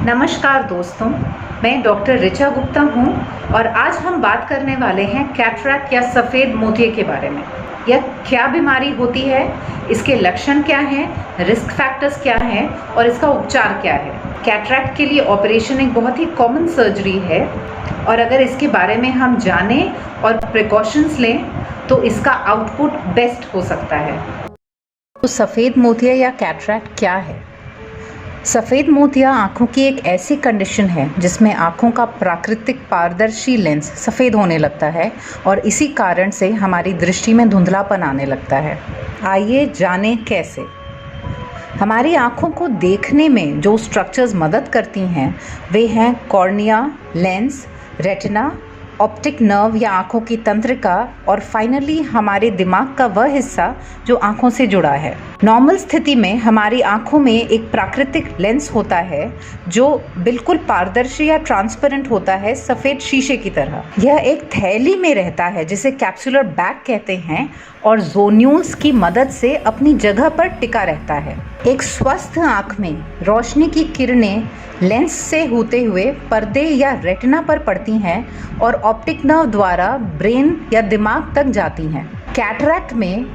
नमस्कार दोस्तों, मैं डॉक्टर ऋचा गुप्ता हूं और आज हम बात करने वाले हैं कैटरैक्ट या सफ़ेद मोतिये के बारे में। यह क्या बीमारी होती है, इसके लक्षण क्या हैं, रिस्क फैक्टर्स क्या हैं और इसका उपचार क्या है। कैटरैक्ट के लिए ऑपरेशन एक बहुत ही कॉमन सर्जरी है और अगर इसके बारे में हम जानें और प्रिकॉशंस लें तो इसका आउटपुट बेस्ट हो सकता है। तो सफ़ेद मोतिया या कैटरैक्ट क्या है? सफ़ेद मोतिया आँखों की एक ऐसी कंडीशन है जिसमें आँखों का प्राकृतिक पारदर्शी लेंस सफ़ेद होने लगता है और इसी कारण से हमारी दृष्टि में धुंधलापन आने लगता है। आइए जानें कैसे। हमारी आँखों को देखने में जो स्ट्रक्चर्स मदद करती हैं वे हैं cornea, lens, retina, optic nerve या आँखों की तंत्रिका और फाइनली हमारे दिमाग का वह हिस्सा जो आँखों से जुड़ा है। नॉर्मल स्थिति में हमारी आँखों में एक प्राकृतिक लेंस होता है जो बिल्कुल पारदर्शी या ट्रांसपेरेंट होता है, सफ़ेद शीशे की तरह। यह एक थैली में रहता है जिसे कैप्सुलर बैग कहते हैं और ज़ोन्यूल्स की मदद से अपनी जगह पर टिका रहता है। एक स्वस्थ आँख में रोशनी की किरणें लेंस से होते हुए पर्दे या रेटिना पर पड़ती हैं और ऑप्टिक नर्व द्वारा ब्रेन या दिमाग तक जाती हैं। कैटरैक्ट में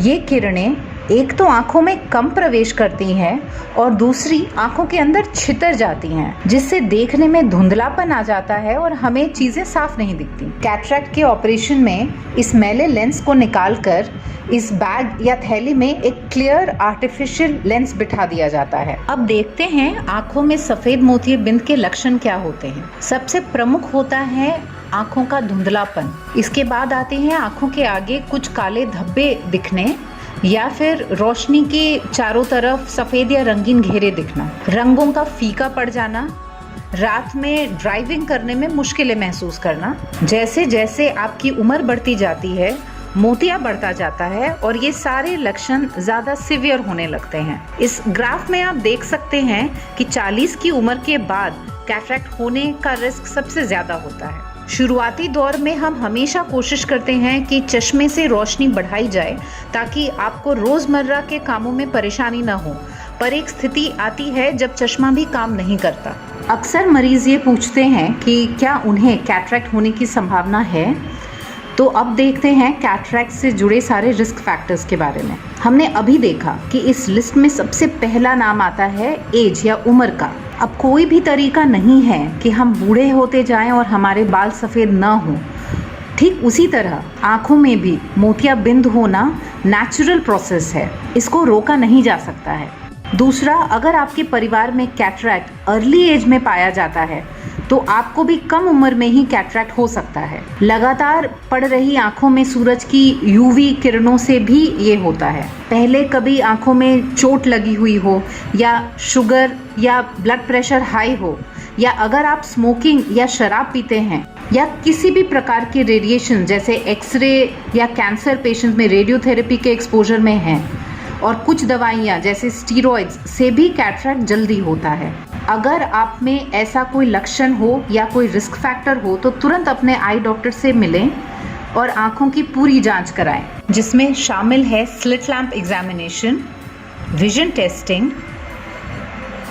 ये किरणें एक तो आंखों में कम प्रवेश करती हैं और दूसरी आंखों के अंदर छितर जाती हैं, जिससे देखने में धुंधलापन आ जाता है और हमें चीजें साफ नहीं दिखती। कैटरैक्ट के ऑपरेशन में इस मैले लेंस को निकालकर इस बैग या थैली में एक क्लियर आर्टिफिशियल लेंस बिठा दिया जाता है। अब देखते हैं आंखों में सफेद मोतिये बिंद के लक्षण क्या होते हैं। सबसे प्रमुख होता है आंखों का धुंधलापन। इसके बाद आते हैं आंखों के आगे कुछ काले धब्बे दिखने या फिर रोशनी के चारों तरफ सफ़ेद या रंगीन घेरे दिखना, रंगों का फीका पड़ जाना, रात में ड्राइविंग करने में मुश्किलें महसूस करना। जैसे जैसे आपकी उम्र बढ़ती जाती है मोतिया बढ़ता जाता है और ये सारे लक्षण ज़्यादा सिवियर होने लगते हैं। इस ग्राफ में आप देख सकते हैं कि 40 की उम्र के बाद कैटरैक्ट होने का रिस्क सबसे ज़्यादा होता है। शुरुआती दौर में हम हमेशा कोशिश करते हैं कि चश्मे से रोशनी बढ़ाई जाए ताकि आपको रोज़मर्रा के कामों में परेशानी न हो, पर एक स्थिति आती है जब चश्मा भी काम नहीं करता। अक्सर मरीज़ ये पूछते हैं कि क्या उन्हें कैटरैक्ट होने की संभावना है। तो अब देखते हैं कैटरैक्ट से जुड़े सारे रिस्क फैक्टर्स के बारे में। हमने अभी देखा कि इस लिस्ट में सबसे पहला नाम आता है एज या उम्र का। अब कोई भी तरीका नहीं है कि हम बूढ़े होते जाएं और हमारे बाल सफ़ेद न हों। ठीक उसी तरह आँखों में भी मोतिया बिंद होना नेचुरल प्रोसेस है, इसको रोका नहीं जा सकता है। दूसरा, अगर आपके परिवार में कैटरैक्ट अर्ली एज में पाया जाता है तो आपको भी कम उम्र में ही कैटरैक्ट हो सकता है। लगातार पड़ रही आंखों में सूरज की यूवी किरणों से भी ये होता है। पहले कभी आंखों में चोट लगी हुई हो या शुगर या ब्लड प्रेशर हाई हो या अगर आप स्मोकिंग या शराब पीते हैं या किसी भी प्रकार के रेडिएशन जैसे एक्सरे या कैंसर पेशेंट्स में रेडियोथेरेपी के एक्सपोजर में हैं और कुछ दवाइयाँ जैसे स्टीरॉइड्स से भी कैटरैक्ट जल्दी होता है। अगर आप में ऐसा कोई लक्षण हो या कोई रिस्क फैक्टर हो तो तुरंत अपने आई डॉक्टर से मिलें और आँखों की पूरी जांच कराएं, जिसमें शामिल है slit lamp examination, vision testing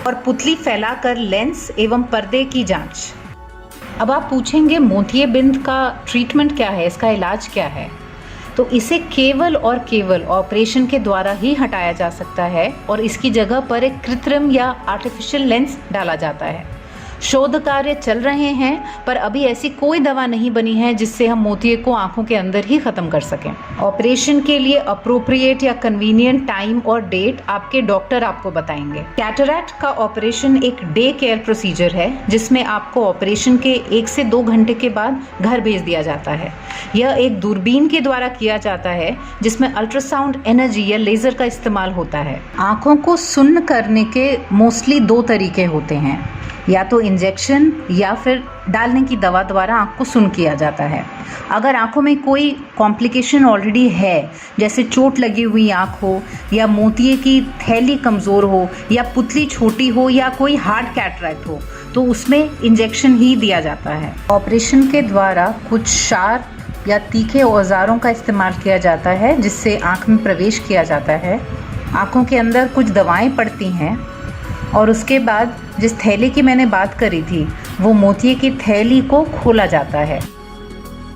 और पुतली फैलाकर लेंस एवं पर्दे की जांच। अब आप पूछेंगे मोतिये बिंद का ट्रीटमेंट क्या है, इसका इलाज क्या है। तो इसे केवल और केवल ऑपरेशन के द्वारा ही हटाया जा सकता है और इसकी जगह पर एक कृत्रिम या आर्टिफिशियल लेंस डाला जाता है। शोध कार्य चल रहे हैं पर अभी ऐसी कोई दवा नहीं बनी है जिससे हम मोतिये को आंखों के अंदर ही ख़त्म कर सकें। ऑपरेशन के लिए अप्रोप्रिएट या कन्वीनियंट टाइम और डेट आपके डॉक्टर आपको बताएंगे। कैटरैक्ट का ऑपरेशन एक डे केयर प्रोसीजर है जिसमें आपको ऑपरेशन के 1 से 2 घंटे के बाद घर भेज दिया जाता है। यह एक दूरबीन के द्वारा किया जाता है जिसमें अल्ट्रासाउंड एनर्जी या लेज़र का इस्तेमाल होता है। आँखों को सुन्न करने के मोस्टली 2 तरीके होते हैं, या तो इंजेक्शन या फिर डालने की दवा द्वारा आँख को सुन्न किया जाता है। अगर आँखों में कोई कॉम्प्लिकेशन ऑलरेडी है जैसे चोट लगी हुई आँख हो या मोतिये की थैली कमज़ोर हो या पुतली छोटी हो या कोई हार्ड कैटरैक्ट हो तो उसमें इंजेक्शन ही दिया जाता है। ऑपरेशन के द्वारा कुछ शार्प या तीखे औजारों का इस्तेमाल किया जाता है जिससे आँख में प्रवेश किया जाता है। आँखों के अंदर कुछ दवाएं पड़ती हैं और उसके बाद जिस थैली की मैंने बात करी थी वो मोतिये की थैली को खोला जाता है।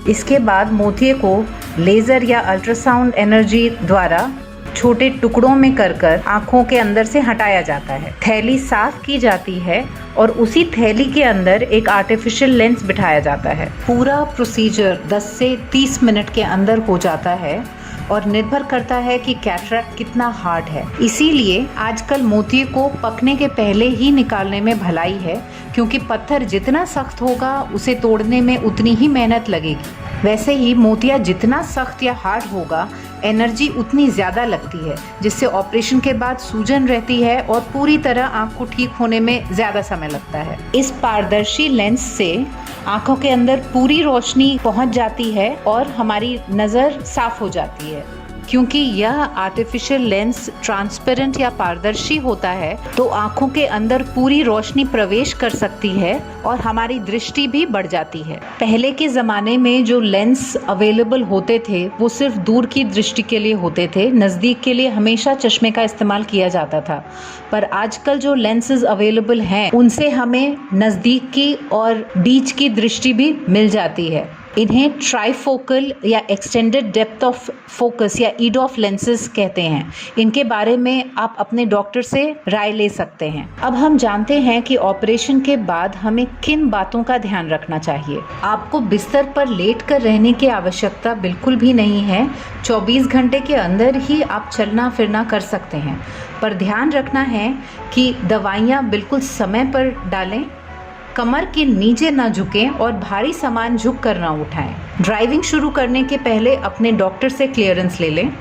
इसके बाद मोतिये को लेज़र या अल्ट्रासाउंड एनर्जी द्वारा छोटे टुकड़ों में कर आँखों के अंदर से हटाया जाता है। थैली साफ की जाती है और उसी थैली के अंदर एक आर्टिफिशियल लेंस बिठाया जाता है। पूरा प्रोसीजर 10 से 30 मिनट के अंदर हो जाता है और निर्भर करता है कि कैटरैक्ट कितना हार्ड है। इसीलिए आजकल मोतिये को पकने के पहले ही निकालने में भलाई है, क्योंकि पत्थर जितना सख्त होगा उसे तोड़ने में उतनी ही मेहनत लगेगी। वैसे ही मोतिया जितना सख्त या हार्ड होगा एनर्जी उतनी ज़्यादा लगती है, जिससे ऑपरेशन के बाद सूजन रहती है और पूरी तरह आँख को ठीक होने में ज़्यादा समय लगता है। इस पारदर्शी लेंस से आँखों के अंदर पूरी रोशनी पहुँच जाती है और हमारी नज़र साफ हो जाती है। क्योंकि यह आर्टिफिशियल लेंस ट्रांसपेरेंट या पारदर्शी होता है तो आँखों के अंदर पूरी रोशनी प्रवेश कर सकती है और हमारी दृष्टि भी बढ़ जाती है। पहले के ज़माने में जो लेंस अवेलेबल होते थे वो सिर्फ दूर की दृष्टि के लिए होते थे, नज़दीक के लिए हमेशा चश्मे का इस्तेमाल किया जाता था। पर आजकल जो लेंसेज अवेलेबल हैं उनसे हमें नज़दीक की और बीच की दृष्टि भी मिल जाती है। इन्हें ट्राइफोकल या एक्सटेंडेड डेप्थ ऑफ फोकस या ईडॉफ लेंसेज कहते हैं। इनके बारे में आप अपने डॉक्टर से राय ले सकते हैं। अब हम जानते हैं कि ऑपरेशन के बाद हमें किन बातों का ध्यान रखना चाहिए। आपको बिस्तर पर लेट कर रहने की आवश्यकता बिल्कुल भी नहीं है। 24 घंटे के अंदर ही आप चलना फिरना कर सकते हैं, पर ध्यान रखना है कि दवाइयाँ बिल्कुल समय पर डालें, कमर के नीचे ना झुकें और भारी सामान झुक कर ना उठाएं। ड्राइविंग शुरू करने के पहले अपने डॉक्टर से क्लियरेंस ले लें।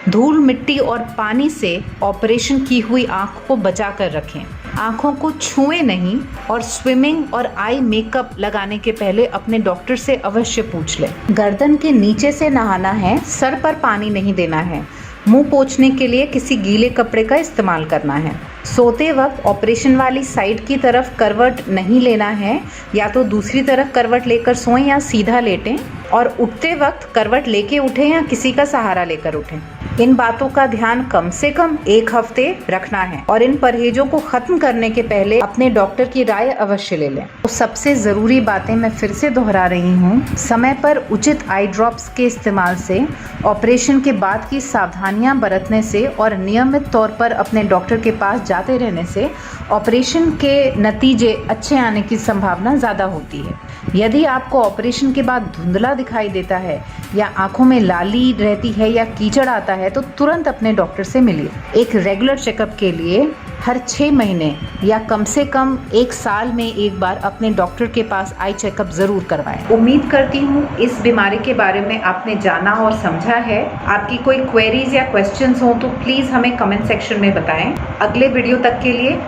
धूल मिट्टी और पानी से ऑपरेशन की हुई आँख को बचा कर रखें। आँखों को छुएं नहीं और स्विमिंग और आई मेकअप लगाने के पहले अपने डॉक्टर से अवश्य पूछ लें। गर्दन के नीचे से नहाना है, सर पर पानी नहीं देना है। मुंह पोंछने के लिए किसी गीले कपड़े का इस्तेमाल करना है। सोते वक्त ऑपरेशन वाली साइड की तरफ करवट नहीं लेना है, या तो दूसरी तरफ करवट लेकर सोएं या सीधा लेटें, और उठते वक्त करवट लेके उठें या किसी का सहारा लेकर उठें। इन बातों का ध्यान कम से कम 1 हफ्ते रखना है और इन परहेजों को खत्म करने के पहले अपने डॉक्टर की राय अवश्य ले लें। तो सबसे ज़रूरी बातें मैं फिर से दोहरा रही हूँ। समय पर उचित आई ड्रॉप्स के इस्तेमाल से, ऑपरेशन के बाद की सावधानियाँ बरतने से और नियमित तौर पर अपने डॉक्टर के पास जाते रहने से ऑपरेशन के नतीजे अच्छे आने की संभावना ज़्यादा होती है। यदि आपको ऑपरेशन के बाद धुंधला दिखाई देता है या आंखों में लाली रहती है या कीचड़ आता है तो तुरंत अपने डॉक्टर से मिलिए। एक रेगुलर चेकअप के लिए हर 6 महीने या कम से कम 1 साल में एक बार अपने डॉक्टर के पास आई चेकअप ज़रूर करवाएं। उम्मीद करती हूँ इस बीमारी के बारे में आपने जाना और समझा है। आपकी कोई क्वेरीज या क्वेश्चंस हो तो प्लीज़ हमें कमेंट सेक्शन में बताएं। अगले वीडियो तक के लिए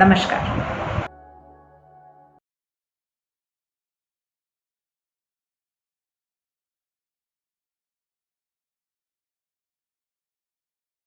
नमस्कार।